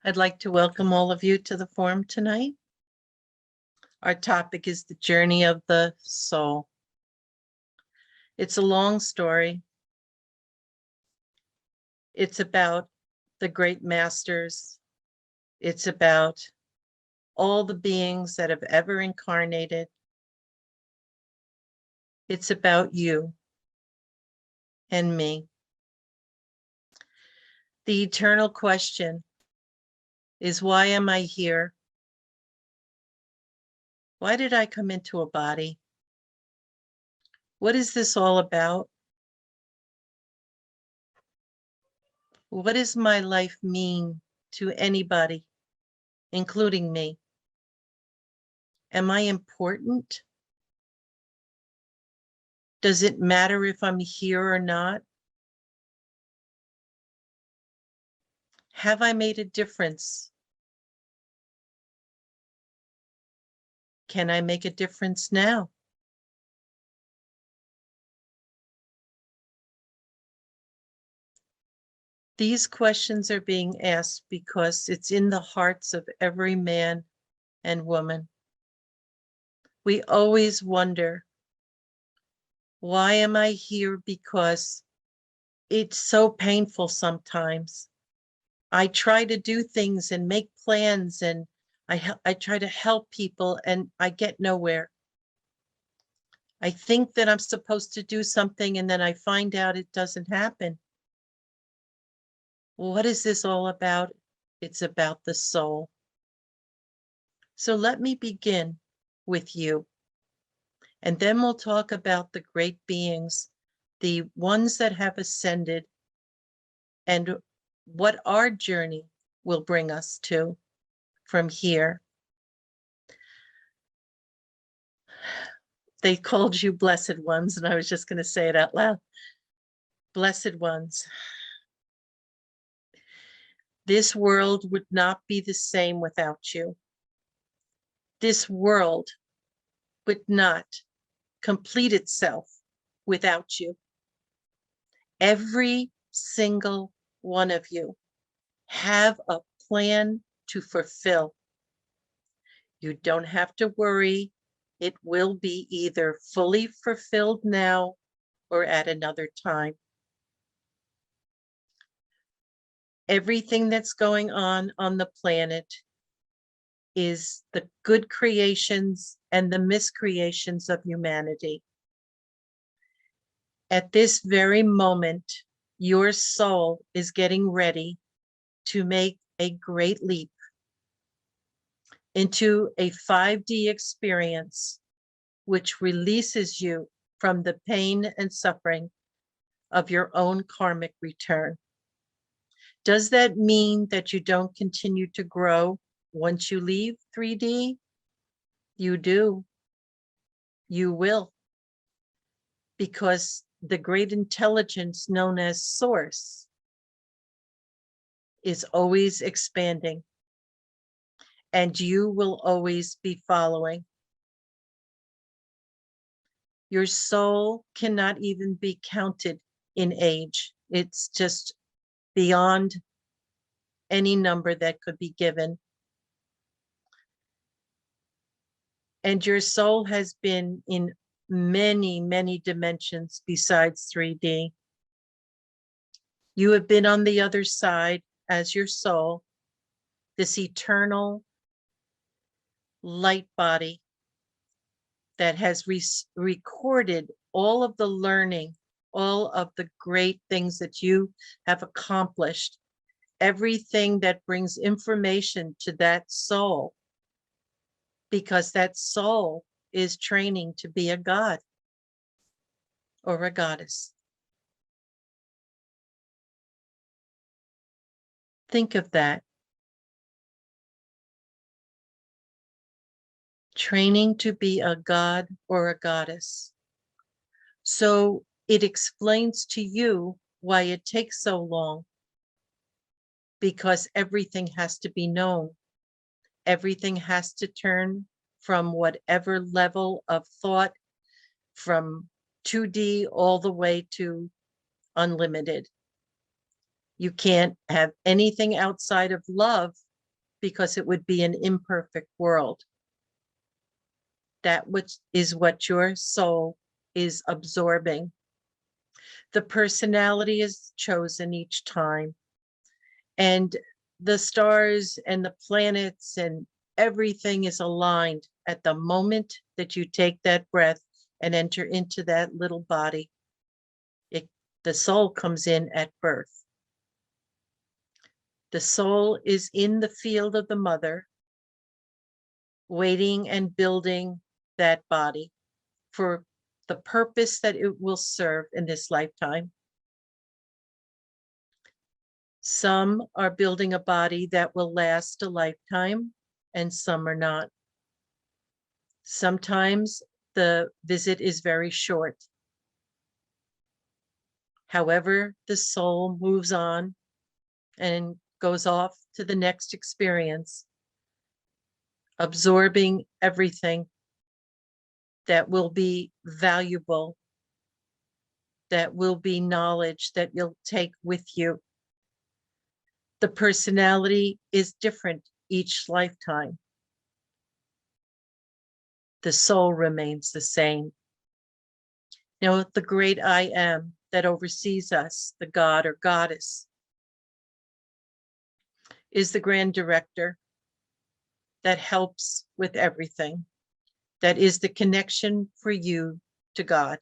I'd like to welcome all of you to the forum tonight. Our topic is the journey of the soul. It's a long story. It's about the great masters. It's about all the beings that have ever incarnated. It's about you and me. The eternal question is, why am I here? Why did I come into a body? What is this all about? What does my life mean to anybody, including me? Am I important? Does it matter if I'm here or not? Have I made a difference? Can I make a difference now? These questions are being asked because it's in the hearts of every man and woman. We always wonder, why am I here? Because it's so painful sometimes. I try to do things and make plans, and I try to help people, and I get nowhere. I think that I'm supposed to do something, and then I find out it doesn't happen. What is this all about? It's about the soul. So let me begin with you, and then we'll talk about the great beings, the ones that have ascended, and what our journey will bring us to from here. They called you blessed ones, and I was just going to say it out loud. Blessed ones. This world would not be the same without you. This world would not complete itself without you. Every single one of you have a plan to fulfill. You don't have to worry. It will be either fully fulfilled now or at another time. Everything that's going on the planet is the good creations and the miscreations of humanity. At this very moment, your soul is getting ready to make a great leap into a 5D experience, which releases you from the pain and suffering of your own karmic return. Does that mean that you don't continue to grow once you leave 3D? You do. You will. Because the great intelligence known as Source is always expanding, and you will always be following. Your soul cannot even be counted in age. It's just beyond any number that could be given. And your soul has been in many, many dimensions besides 3D. You have been on the other side as your soul, this eternal light body that has recorded all of the learning, all of the great things that you have accomplished, everything that brings information to that soul, because that soul is training to be a god or a goddess. Think of that. Training to be a god or a goddess. So it explains to you why it takes so long, because everything has to be known. Everything has to turn from whatever level of thought, from 2D all the way to unlimited. You can't have anything outside of love because it would be an imperfect world. That which is what your soul is absorbing. The personality is chosen each time, and the stars and the planets and everything is aligned at the moment that you take that breath and enter into that little body. The soul comes in at birth. The soul is in the field of the mother, waiting and building that body for the purpose that it will serve in this lifetime. Some are building a body that will last a lifetime, and some are not. Sometimes the visit is very short. However, the soul moves on and goes off to the next experience, absorbing everything that will be valuable, that will be knowledge that you'll take with you. The personality is different each lifetime. The soul remains the same. Now, the great I am that oversees us, the God or goddess, is the grand director that helps with everything, that is the connection for you to God.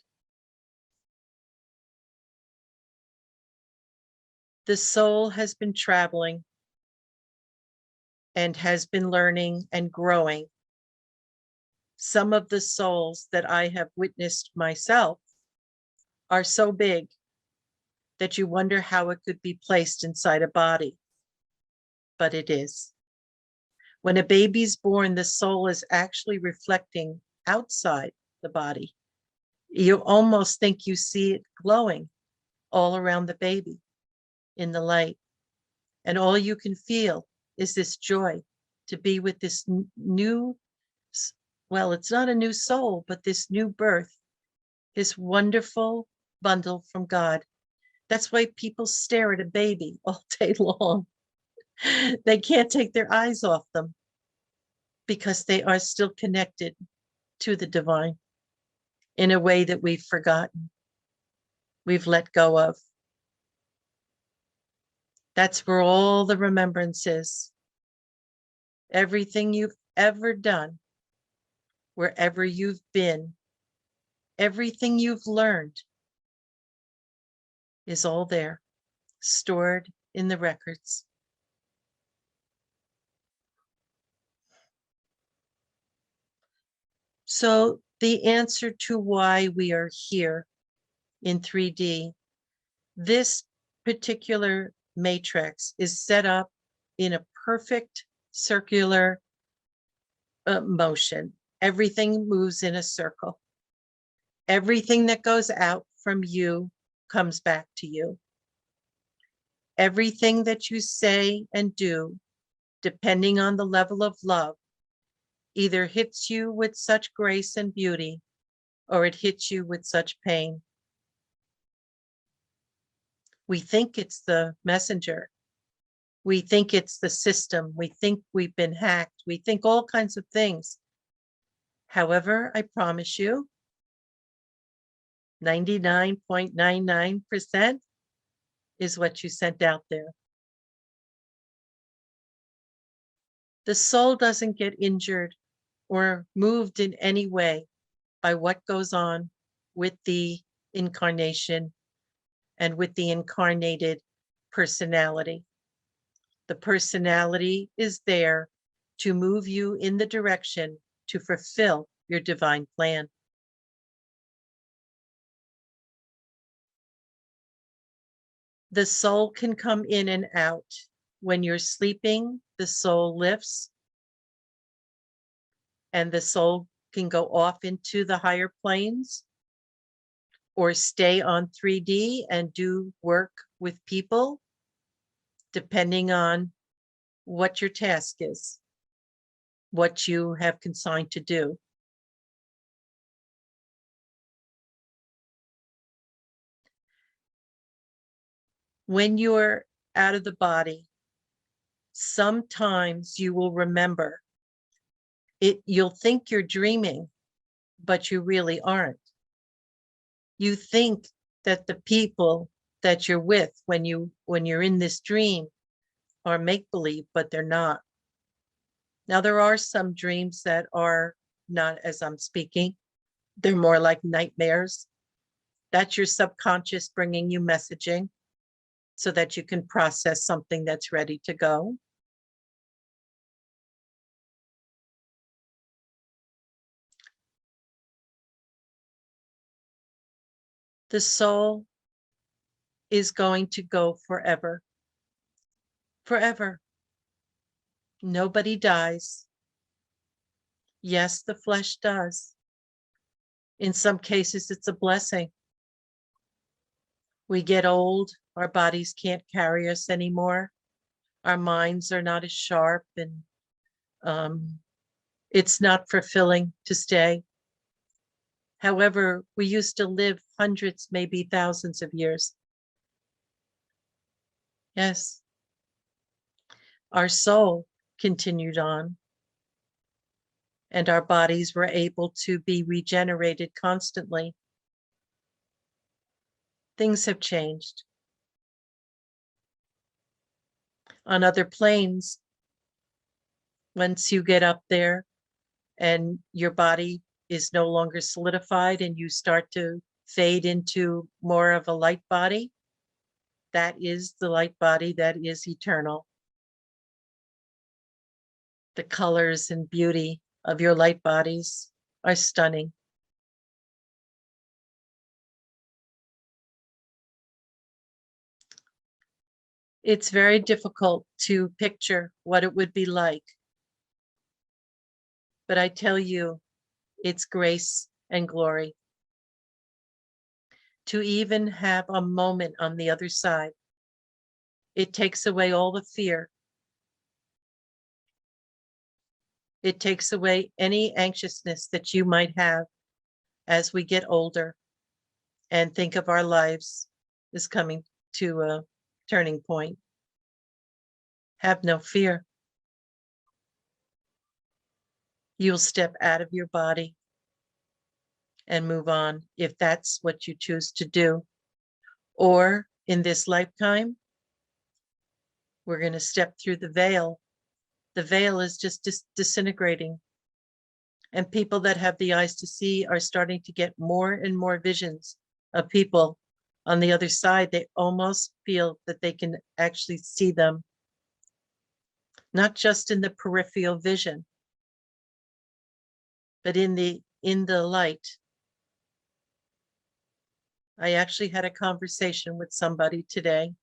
The soul has been traveling and has been learning and growing. Some of the souls that I have witnessed myself are so big that you wonder how it could be placed inside a body, but it is. When a baby's born, the soul is actually reflecting outside the body. You almost think you see it glowing all around the baby in the light. And all you can feel is this joy to be with this new, well, it's not a new soul, but this new birth, this wonderful bundle from God. That's why people stare at a baby all day long. They can't take their eyes off them because they are still connected to the divine in a way that we've forgotten, we've let go of. That's where all the remembrance is. Everything you've ever done, wherever you've been, everything you've learned is all there, stored in the records. So the answer to why we are here in 3D, this particular matrix is set up in a perfect circular motion. Everything moves in a circle. Everything that goes out from you comes back to you. Everything that you say and do, depending on the level of love, either hits you with such grace and beauty, or it hits you with such pain. We think it's the messenger. We think it's the system. We think we've been hacked. We think all kinds of things. However, I promise you, 99.99% is what you sent out there. The soul doesn't get injured or moved in any way by what goes on with the incarnation and with the incarnated personality. The personality is there to move you in the direction to fulfill your divine plan. The soul can come in and out. When you're sleeping, the soul lifts and the soul can go off into the higher planes or stay on 3D and do work with people, depending on what your task is, what you have consigned to do. When you're out of the body, Sometimes you will remember it. You'll think you're dreaming, but you really aren't. You think that the people that you're with when you're in this dream are make-believe, but they're not. Now, there are some dreams that are not as I'm speaking. They're more like nightmares. That's your subconscious bringing you messaging so that you can process something that's ready to go. The soul is going to go forever. Forever. Nobody dies. Yes, the flesh does. In some cases, it's a blessing. We get old, our bodies can't carry us anymore. Our minds are not as sharp, and it's not fulfilling to stay. However, we used to live hundreds, maybe thousands of years. Yes. Our soul continued on, and our bodies were able to be regenerated constantly. Things have changed. On other planes, once you get up there and your body is no longer solidified and you start to fade into more of a light body, that is the light body that is eternal. The colors and beauty of your light bodies are stunning. It's very difficult to picture what it would be like. But I tell you, it's grace and glory. To even have a moment on the other side, it takes away all the fear. It takes away any anxiousness that you might have as we get older and think of our lives as coming to a turning point. Have no fear. You'll step out of your body and move on if that's what you choose to do. Or in this lifetime, we're going to step through the veil. The veil is just disintegrating. And people that have the eyes to see are starting to get more and more visions of people on the other side. They almost feel that they can actually see them, not just in the peripheral vision, but in the light. I actually had a conversation with somebody today,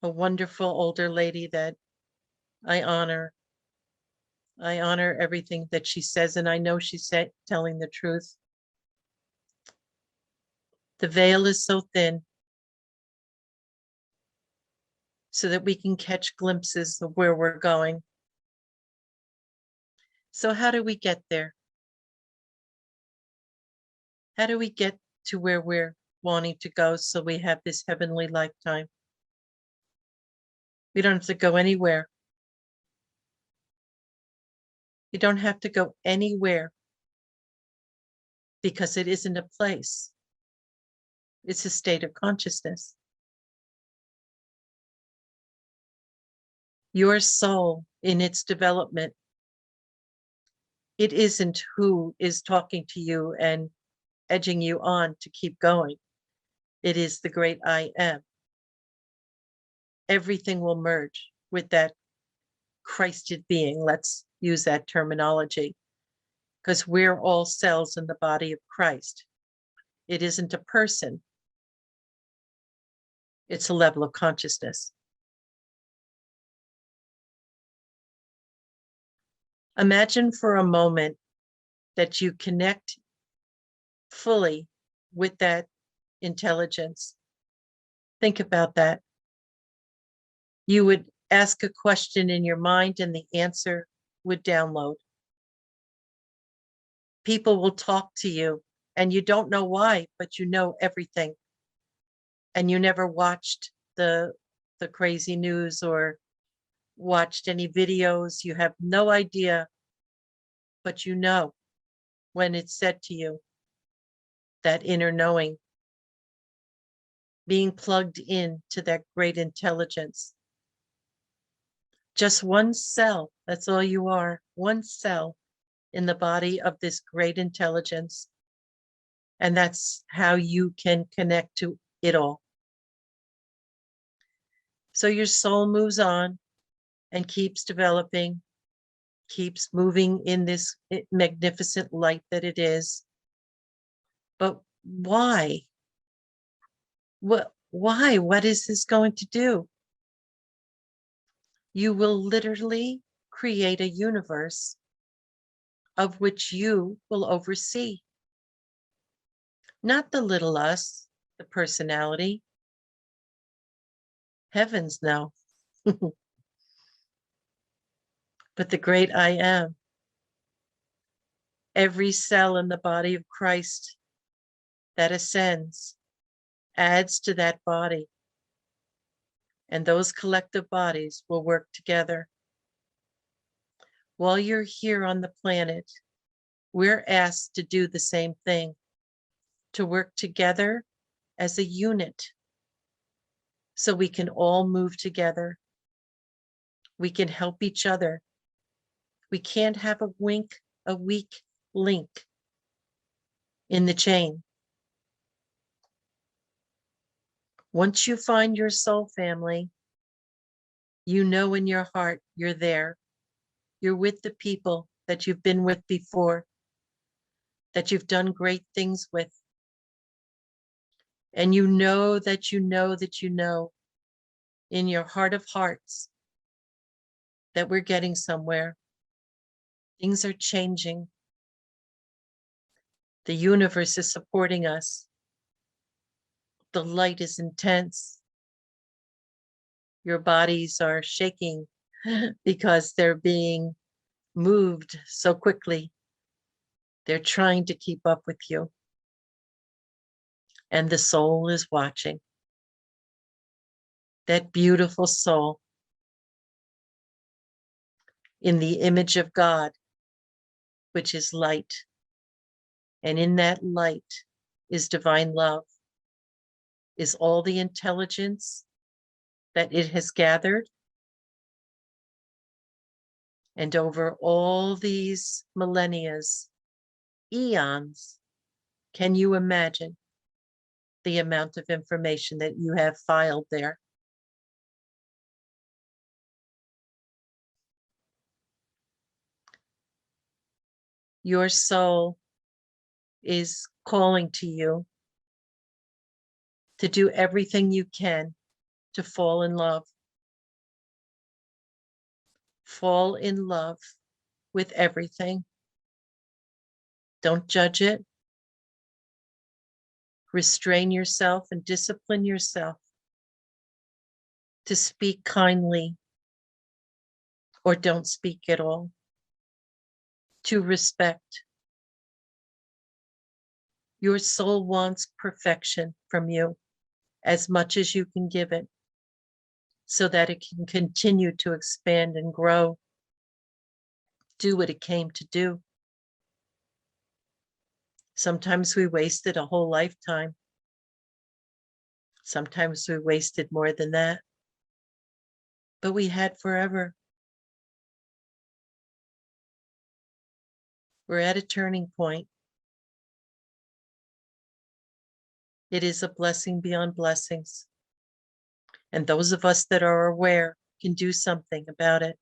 a wonderful older lady that I honor. I honor everything that she says, and I know she's telling the truth. The veil is so thin so that we can catch glimpses of where we're going. So how do we get there? How do we get to where we're wanting to go so we have this heavenly lifetime? We don't have to go anywhere. You don't have to go anywhere because it isn't a place. It's a state of consciousness. Your soul in its development, it isn't who is talking to you and edging you on to keep going. It is the great I am. Everything will merge with that Christed being. Let's use that terminology, because we're all cells in the body of Christ. It isn't a person. It's a level of consciousness. Imagine for a moment that you connect fully with that intelligence. Think about that. You would ask a question in your mind and the answer would download. People will talk to you and you don't know why, but you know everything. And you never watched the crazy news or watched any videos. You have no idea, but you know when it's said to you, that inner knowing, being plugged in to that great intelligence. Just one cell, that's all you are, one cell in the body of this great intelligence. And that's how you can connect to it all. So your soul moves on and keeps developing, keeps moving in this magnificent light that it is. But why? Why? What is this going to do? You will literally create a universe of which you will oversee. Not the little us, the personality. Heavens no. But the great I am. Every cell in the body of Christ that ascends adds to that body. And those collective bodies will work together. While you're here on the planet, we're asked to do the same thing, to work together as a unit so we can all move together. We can help each other. We can't have a weak link in the chain. Once you find your soul family, you know in your heart you're there. You're with the people that you've been with before, that you've done great things with. And you know that you know that you know in your heart of hearts that we're getting somewhere. Things are changing. The universe is supporting us. The light is intense. Your bodies are shaking because they're being moved so quickly. They're trying to keep up with you. And the soul is watching. That beautiful soul in the image of God, which is light. And in that light is divine love, is all the intelligence that it has gathered. And over all these millennia, eons, can you imagine the amount of information that you have filed there? Your soul is calling to you to do everything you can to fall in love. Fall in love with everything. Don't judge it. Restrain yourself and discipline yourself to speak kindly or don't speak at all. To respect. Your soul wants perfection from you as much as you can give it so that it can continue to expand and grow, do what it came to do. Sometimes we wasted a whole lifetime. Sometimes we wasted more than that, but we had forever. We're at a turning point. It is a blessing beyond blessings. And those of us that are aware can do something about it.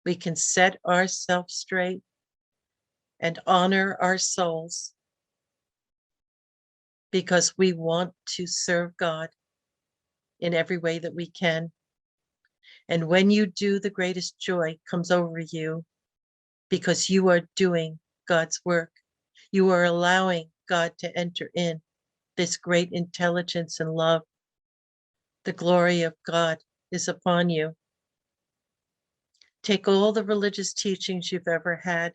We can set ourselves straight and honor our souls because we want to serve God in every way that we can. And when you do, the greatest joy comes over you because you are doing God's work. You are allowing God to enter in this great intelligence and love. The glory of God is upon you. Take all the religious teachings you've ever had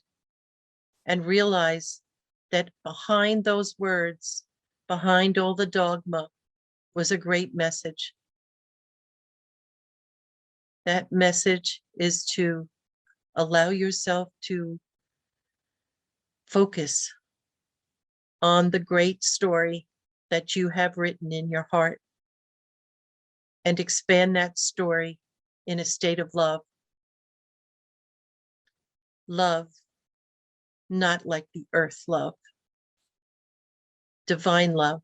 and realize that behind those words, behind all the dogma, was a great message. That message is to allow yourself to focus on the great story that you have written in your heart and expand that story in a state of love. Love, not like the earth love. Divine love.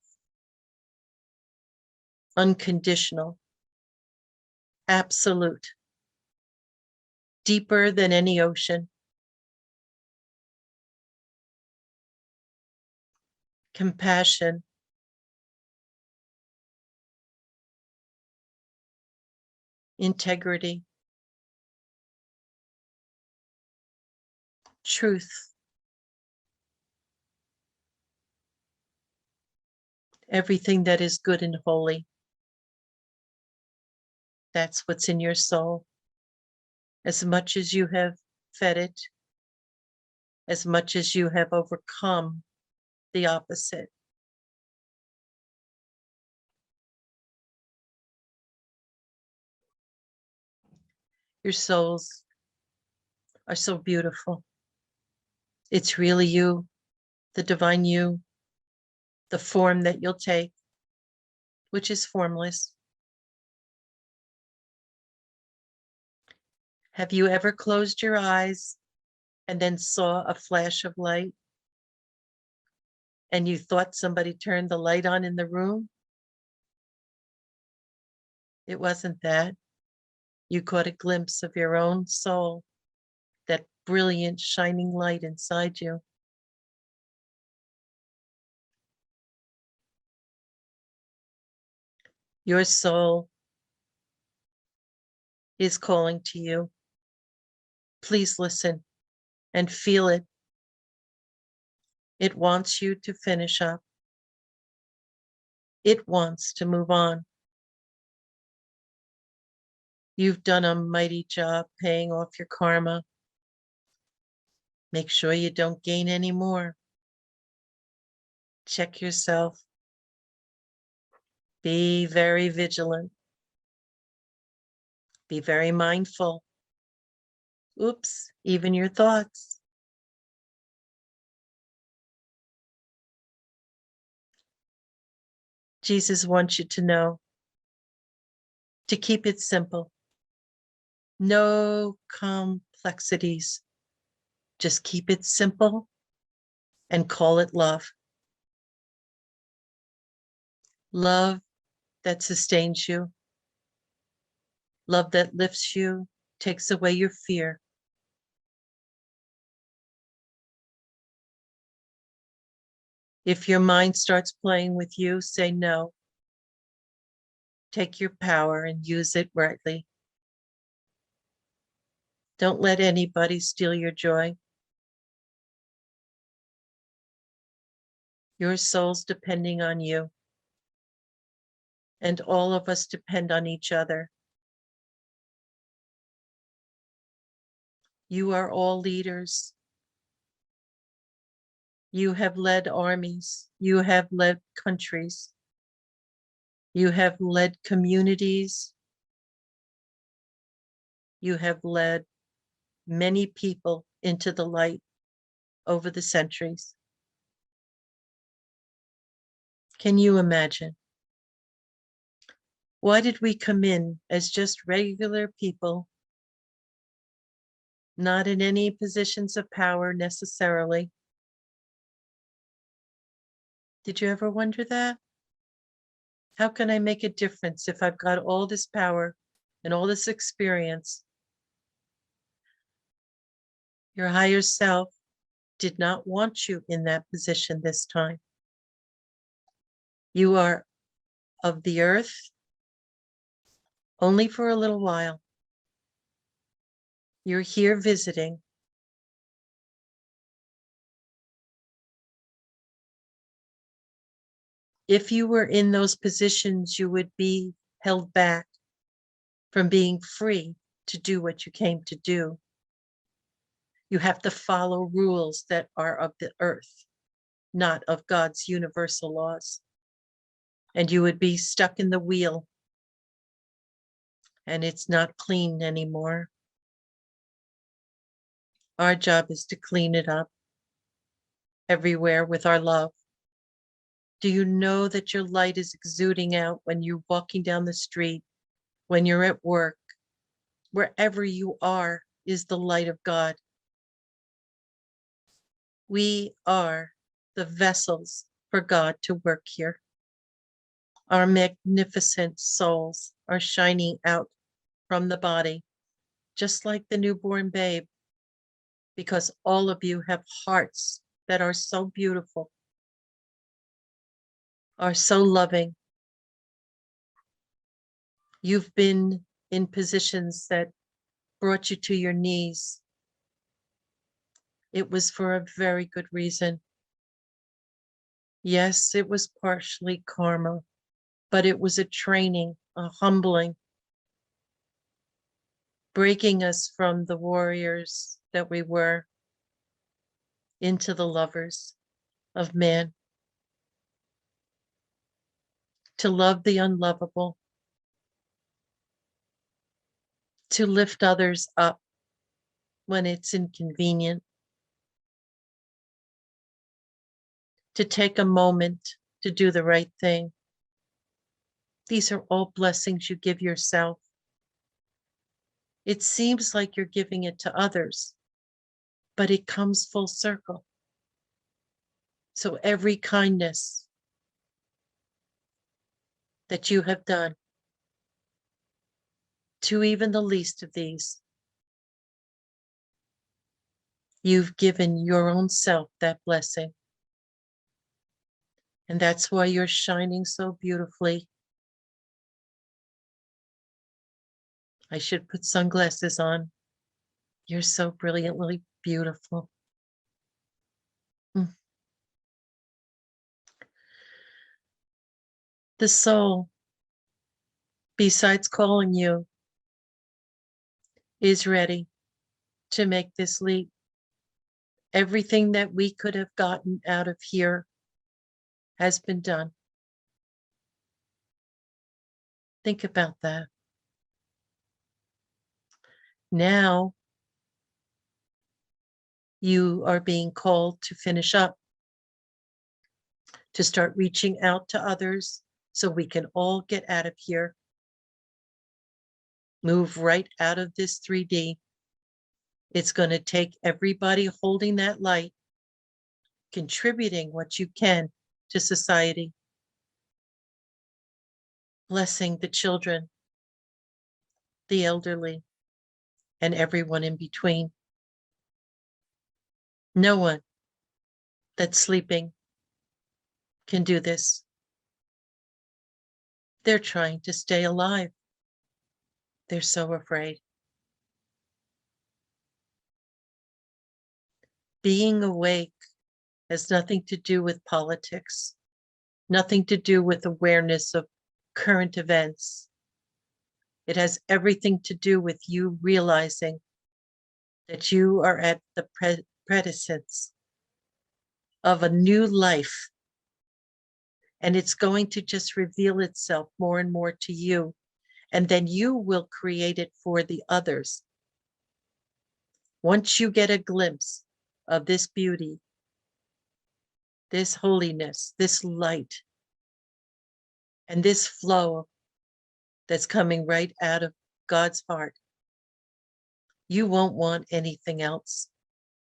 Unconditional. Absolute. Deeper than any ocean. Compassion. Integrity. Truth. Everything that is good and holy. That's what's in your soul. As much as you have fed it, as much as you have overcome the opposite. Your souls are so beautiful. It's really you, the divine you, the form that you'll take, which is formless. Have you ever closed your eyes and then saw a flash of light and you thought somebody turned the light on in the room? It wasn't that. You caught a glimpse of your own soul, that brilliant shining light inside you. Your soul is calling to you. Please listen and feel it. It wants you to finish up. It wants to move on. You've done a mighty job paying off your karma. Make sure you don't gain any more. Check yourself. Be very vigilant. Be very mindful. Oops, even your thoughts. Jesus wants you to know, to keep it simple. No complexities. Just keep it simple and call it love. Love that sustains you. Love that lifts you, takes away your fear. If your mind starts playing with you, say no. Take your power and use it rightly. Don't let anybody steal your joy. Your soul's depending on you. And all of us depend on each other. You are all leaders. You have led armies. You have led countries. You have led communities. You have led many people into the light over the centuries. Can you imagine? Why did we come in as just regular people, not in any positions of power necessarily? Did you ever wonder that? How can I make a difference if I've got all this power and all this experience? Your higher self did not want you in that position this time. You are of the earth only for a little while. You're here visiting. If you were in those positions, you would be held back from being free to do what you came to do. You have to follow rules that are of the earth, not of God's universal laws. And you would be stuck in the wheel. and it's not clean anymore. Our job is to clean it up everywhere with our love. Do you know that your light is exuding out when you're walking down the street, when you're at work, wherever you are is the light of God. We are the vessels for God to work here. Our magnificent souls are shining out from the body, just like the newborn babe, because all of you have hearts that are so beautiful, are so loving. You've been in positions that brought you to your knees. It was for a very good reason. Yes, it was partially karma, but it was a training, a humbling, breaking us from the warriors that we were into the lovers of man, to love the unlovable, to lift others up when it's inconvenient, to take a moment to do the right thing. These are all blessings you give yourself. It seems like you're giving it to others, but it comes full circle. So every kindness that you have done to even the least of these, you've given your own self that blessing. And that's why you're shining so beautifully. I should put sunglasses on. You're so brilliantly beautiful. Mm. The soul, besides calling you, is ready to make this leap. Everything that we could have gotten out of here has been done. Think about that. Now you are being called to finish up, to start reaching out to others so we can all get out of here. Move right out of this 3D. It's going to take everybody holding that light, contributing what you can to society, blessing the children, the elderly, and everyone in between. No one that's sleeping can do this. They're trying to stay alive. They're so afraid. Being awake has nothing to do with politics, nothing to do with awareness of current events. It has everything to do with you realizing that you are at the precipice of a new life, and it's going to just reveal itself more and more to you, and then you will create it for the others. Once you get a glimpse of this beauty, this holiness, this light, and this flow that's coming right out of God's heart, you won't want anything else.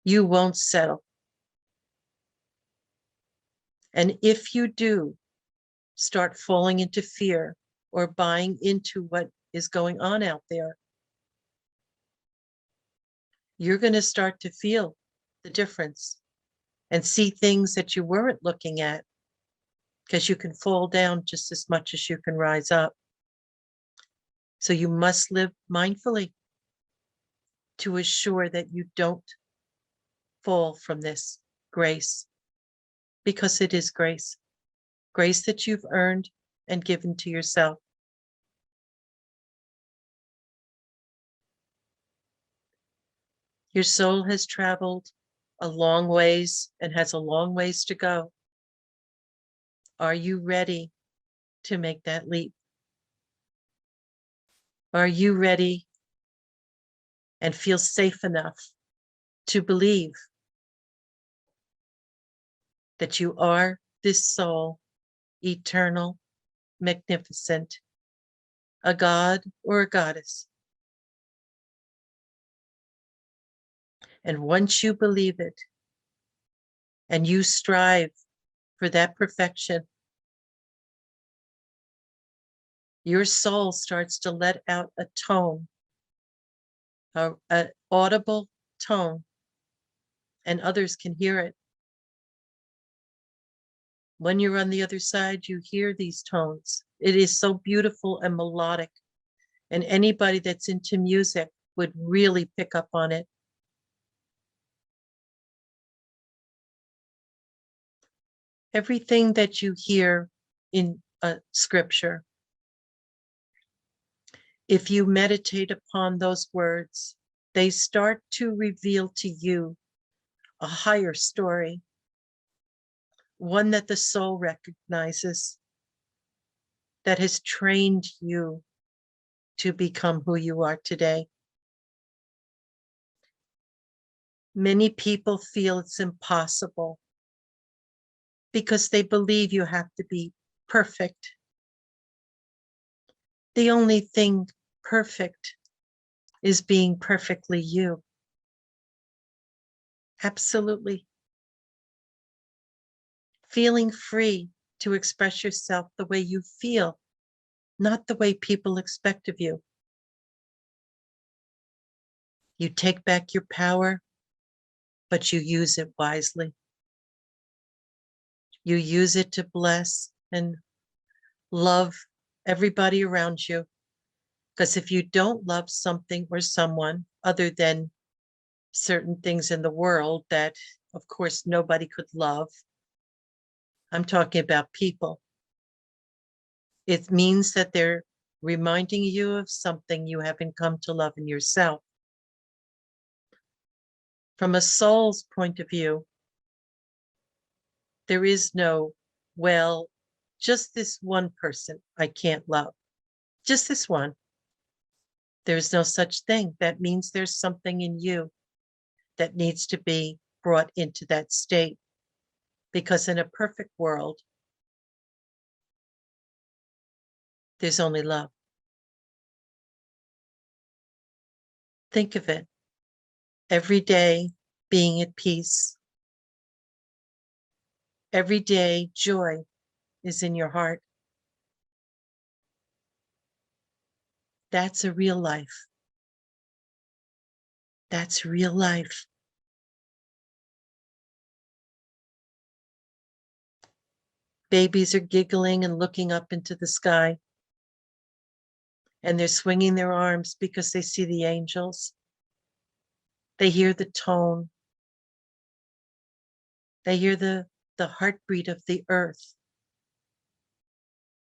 You won't settle. And if you do start falling into fear or buying into what is going on out there, you're going to start to feel the difference and see things that you weren't looking at, because you can fall down just as much as you can rise up. So you must live mindfully to assure that you don't fall from this grace, because it is grace, grace that you've earned and given to yourself. Your soul has traveled a long ways and has a long ways to go. Are you ready to make that leap? Are you ready and feel safe enough to believe that you are this soul, eternal, magnificent, a god or a goddess? And once you believe it and you strive for that perfection, your soul starts to let out a tone, an audible tone, and others can hear it. When you're on the other side, you hear these tones. It is so beautiful and melodic, and anybody that's into music would really pick up on it. Everything that you hear in scripture, if you meditate upon those words, they start to reveal to you a higher story, one that the soul recognizes, that has trained you to become who you are today. Many people feel it's impossible because they believe you have to be perfect. The only thing perfect is being perfectly you. Absolutely. Feeling free to express yourself the way you feel, not the way people expect of you. You take back your power, but you use it wisely. You use it to bless and love everybody around you. Because if you don't love something or someone other than certain things in the world that, of course, nobody could love, I'm talking about people, it means that they're reminding you of something you haven't come to love in yourself. From a soul's point of view, there is no, well, just this one person I can't love. Just this one. There's no such thing. That means there's something in you that needs to be brought into that state. Because in a perfect world, there's only love. Think of it. Every day being at peace. Every day joy is in your heart. That's a real life. That's real life. Babies are giggling and looking up into the sky. And they're swinging their arms because they see the angels. They hear the tone. They hear the heartbeat of the earth.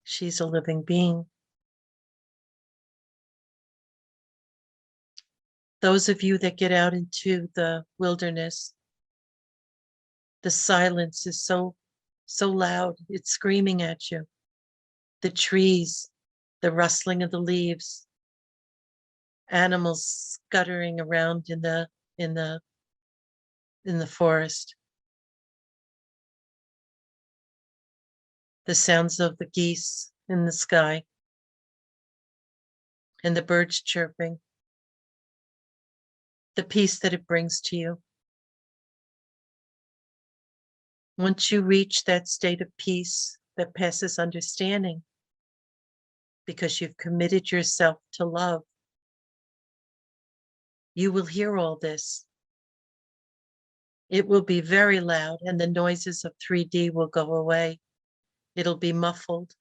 She's a living being. Those of you that get out into the wilderness, the silence is so loud, it's screaming at you. The trees, the rustling of the leaves, animals scuttering around in the forest. The sounds of the geese in the sky and the birds chirping. The peace that it brings to you. Once you reach that state of peace that passes understanding, because you've committed yourself to love, you will hear all this. It will be very loud and the noises of 3D will go away. It'll be muffled.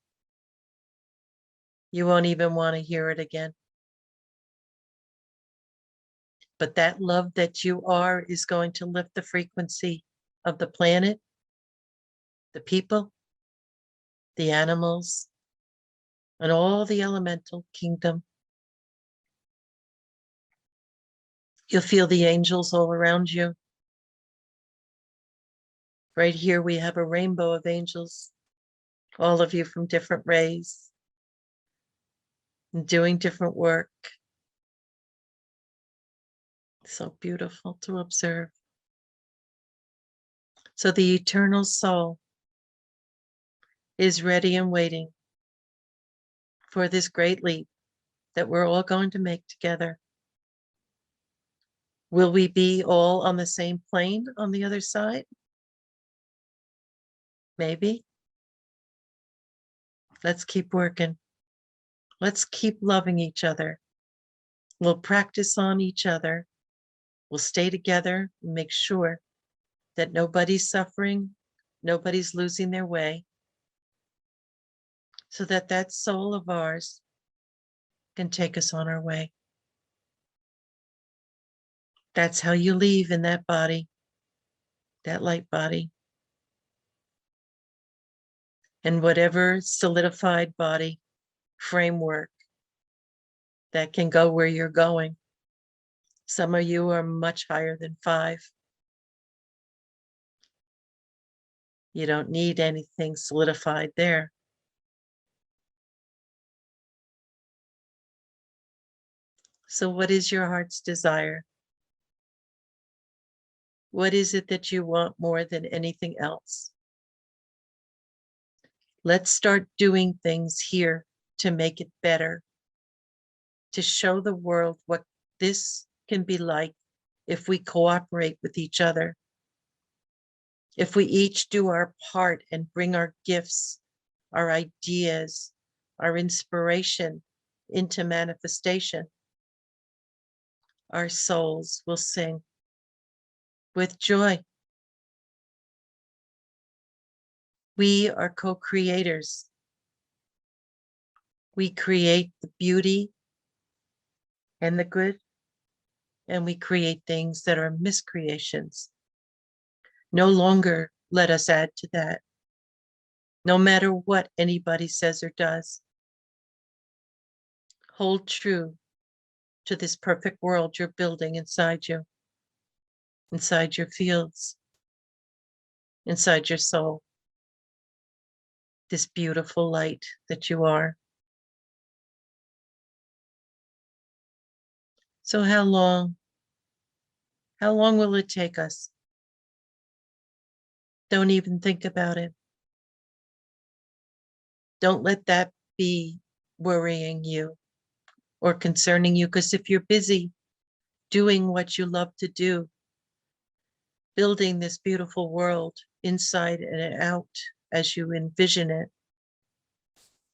You won't even want to hear it again. But that love that you are is going to lift the frequency of the planet, the people, the animals, and all the elemental kingdom. You'll feel the angels all around you. Right here, we have a rainbow of angels, all of you from different rays. doing different work. So beautiful to observe. So the eternal soul is ready and waiting for this great leap that we're all going to make together. Will we be all on the same plane on the other side? Maybe. Let's keep working. Let's keep loving each other. We'll practice on each other. We'll stay together and make sure that nobody's suffering, nobody's losing their way, so that that soul of ours can take us on our way. That's how you leave in that body, that light body. And whatever solidified body framework that can go where you're going. Some of you are much higher than 5. You don't need anything solidified there. So what is your heart's desire? What is it that you want more than anything else? Let's start doing things here to make it better, to show the world what this can be like if we cooperate with each other. If we each do our part and bring our gifts, our ideas, our inspiration into manifestation, our souls will sing with joy. We are co-creators. We create the beauty and the good, and we create things that are miscreations. No longer let us add to that, no matter what anybody says or does. Hold true to this perfect world you're building inside you, inside your fields, inside your soul, this beautiful light that you are. So how long will it take us? Don't even think about it. Don't let that be worrying you or concerning you, because if you're busy doing what you love to do, building this beautiful world inside and out as you envision it,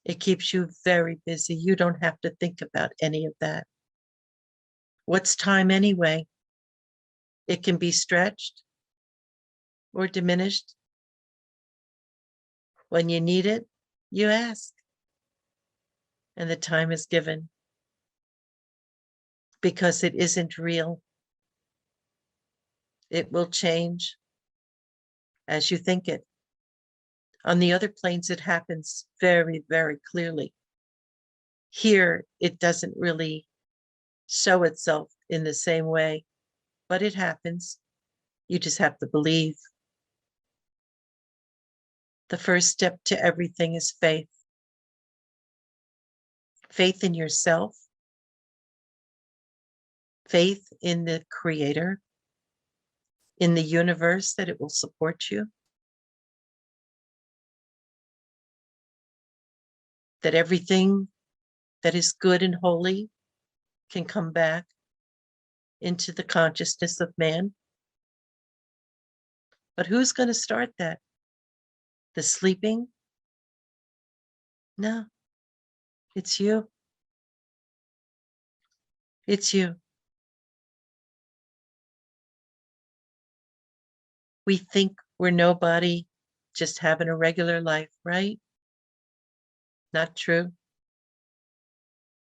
it keeps you very busy. You don't have to think about any of that. What's time anyway? It can be stretched or diminished. When you need it, you ask, and the time is given, because it isn't real. It will change as you think it. On the other planes, it happens very, very clearly. Here, it doesn't really show itself in the same way, but it happens. You just have to believe. The first step to everything is faith. Faith in yourself, faith in the Creator, in the universe that it will support you, that everything that is good and holy can come back into the consciousness of man. But who's going to start that? The sleeping? No, it's you. It's you. We think we're nobody, just having a regular life, right? Not true.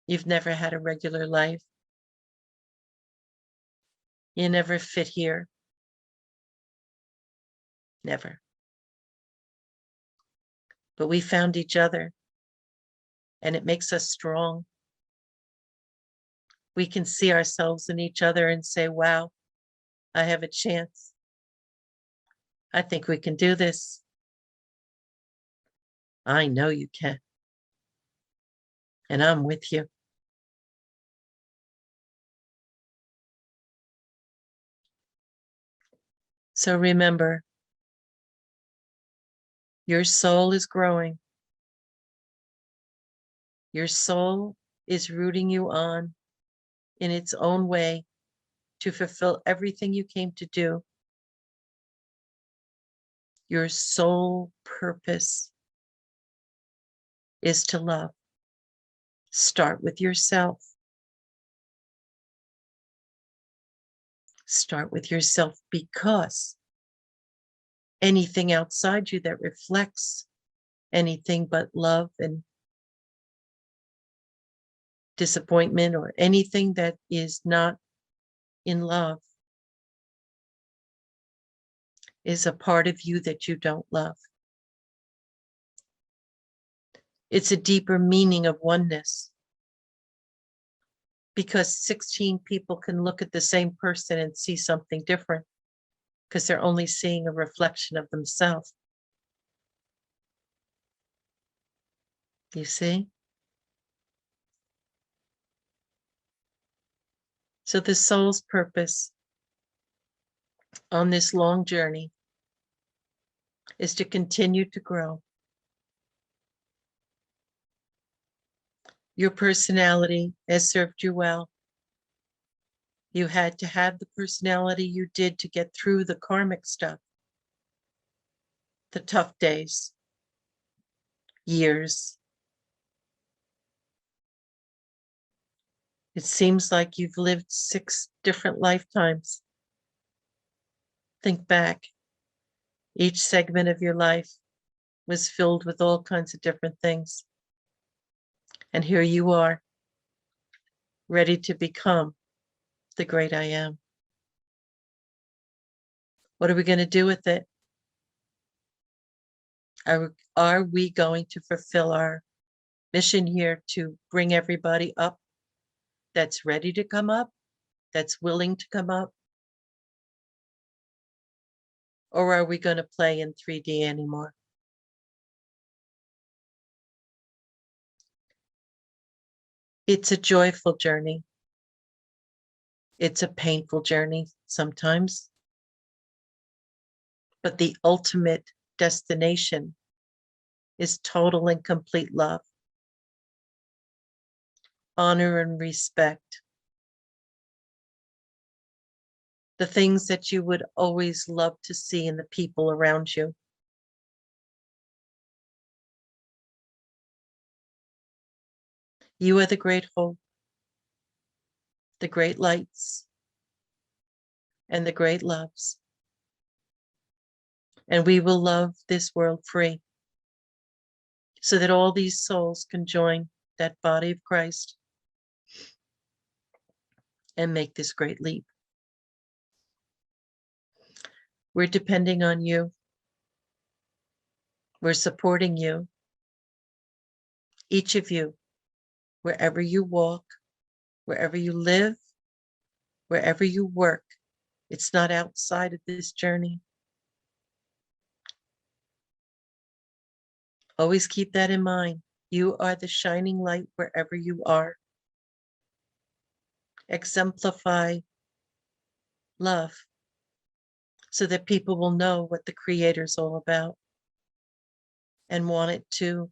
You've never had a regular life. You never fit here. Never. But we found each other, and it makes us strong. We can see ourselves in each other and say, wow, I have a chance. I think we can do this. I know you can. and I'm with you. So remember, your soul is growing. Your soul is rooting you on in its own way to fulfill everything you came to do. Your sole purpose is to love. Start with yourself. Start with yourself, because anything outside you that reflects anything but love and disappointment, or anything that is not in love, is a part of you that you don't love. It's a deeper meaning of oneness, because 16 people can look at the same person and see something different, because they're only seeing a reflection of themselves. You see? So the soul's purpose on this long journey is to continue to grow. Your personality has served you well. You had to have the personality you did to get through the karmic stuff, the tough days, years. It seems like you've lived 6 different lifetimes. Think back. Each segment of your life was filled with all kinds of different things. And here you are, ready to become the great I am. What are we going to do with it? Are we going to fulfill our mission here to bring everybody up that's ready to come up, that's willing to come up? Or are we going to play in 3D anymore? It's a joyful journey. It's a painful journey sometimes. But the ultimate destination is total and complete love, honor and respect. The things that you would always love to see in the people around you. You are the great hope, the great lights, and the great loves. And we will love this world free, so that all these souls can join that body of Christ and make this great leap. We're depending on you. We're supporting you, each of you, wherever you walk, wherever you live, wherever you work. It's not outside of this journey. Always keep that in mind. You are the shining light wherever you are. Exemplify love so that people will know what the Creator's all about and want it too.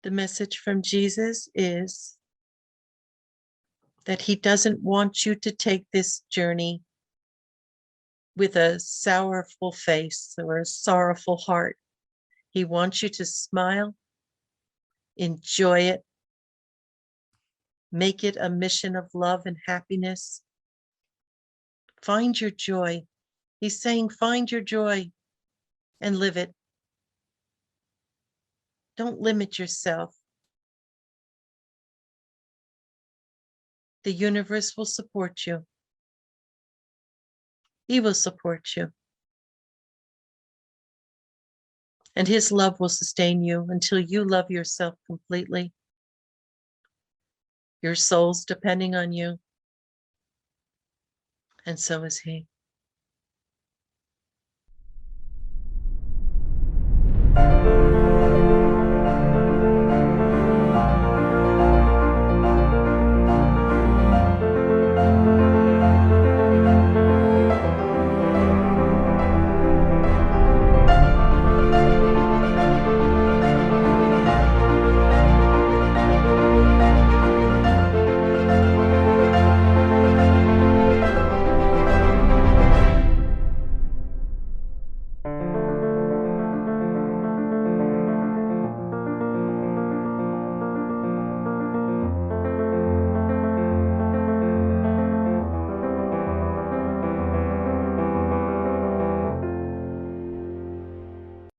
The message from Jesus is that he doesn't want you to take this journey with a sorrowful face or a sorrowful heart. He wants you to smile, enjoy it, make it a mission of love and happiness. Find your joy. He's saying, find your joy and live it. Don't limit yourself. The universe will support you. He will support you. And his love will sustain you until you love yourself completely. Your soul's depending on you, and so is he.